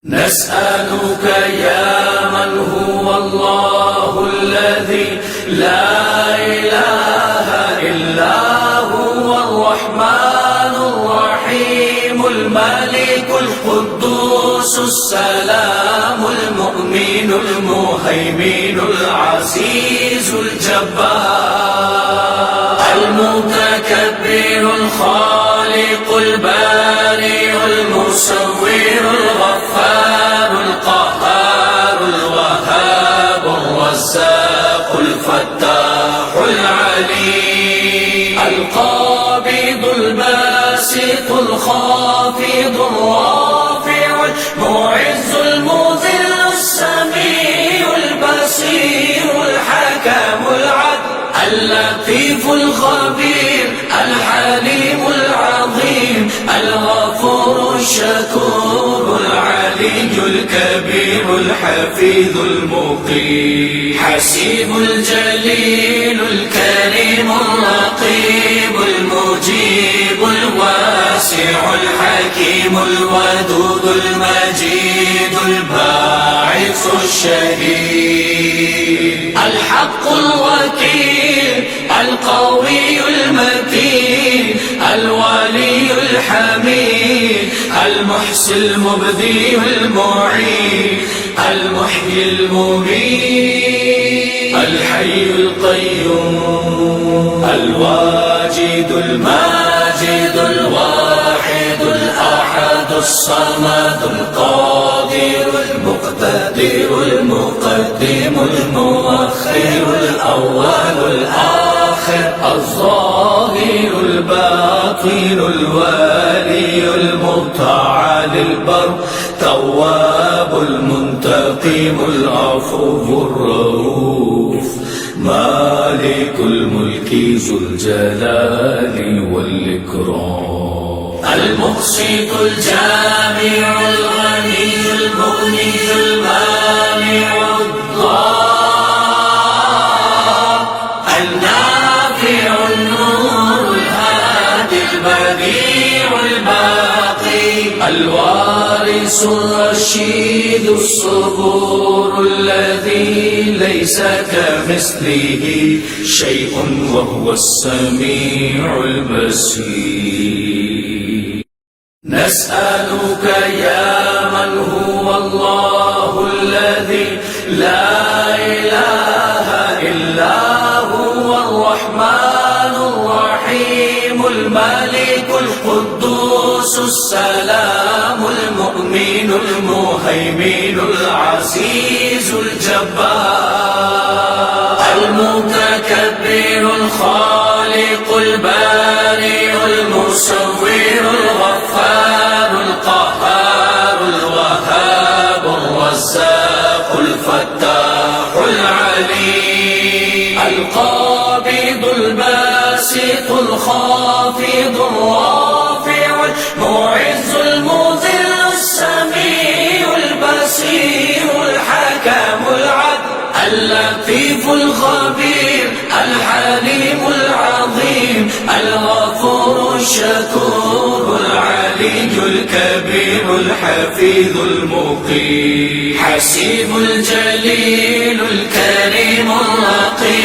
نسألك يا من هو الله الذي لا إله إلا هو الرحمن الرحيم الملك القدوس السلام المؤمن المهيمن العزيز الجبار المتكبر الخالق البارئ المصور الغفار القهار الوهاب الرزاق الفتاح العليم القابض الباسط الخافض الرافع المعز المذل السميع البصير الحكم العدل اللطيف الخبير الحليم العظيم الغفور الشكور العلي الكبير الحفيظ المقيم حسيب الجليل الكريم الرقيب المجيب الواسع الحكيم الودود المجيد الباعث الشهيد الحق الوكيل القوي المتين الولي الحميد المحصي المبدي المعين المحيي المميت الحي القيوم الواجد الماجد الواحد الأحد الصمد القادر المقتدر المقدم المؤخر الأول الآخر الظاهر الباطن الوالي المتعال البر تواب المنتقم العفو الرؤوف مالك الملك ذو الجلال والإكرام المقسط الجامع الغني المغني المانع الضار النافع النور الهادي البديع الباقي الوارث الرشيد الصبور الذي ليس كمثله شيء وهو السميع البصير نسألك يا من هو الله الذي لا إله إلا هو الرحمن الرحيم الملك القدوس السلام المؤمن المهيمن العزيز الجبار المتكبر الخالق البارئ المصور الغفار القهار الوهاب الرزاق الفتاح العليم القابض الباسط الخافض الرافع المعز المذل السميع البصير الحكم العدل اللطيف الخبير الحليم العظيم الغفور الشكور العلي الكبير الحفيظ المقيم حسيب الجليل الكريم الرقيب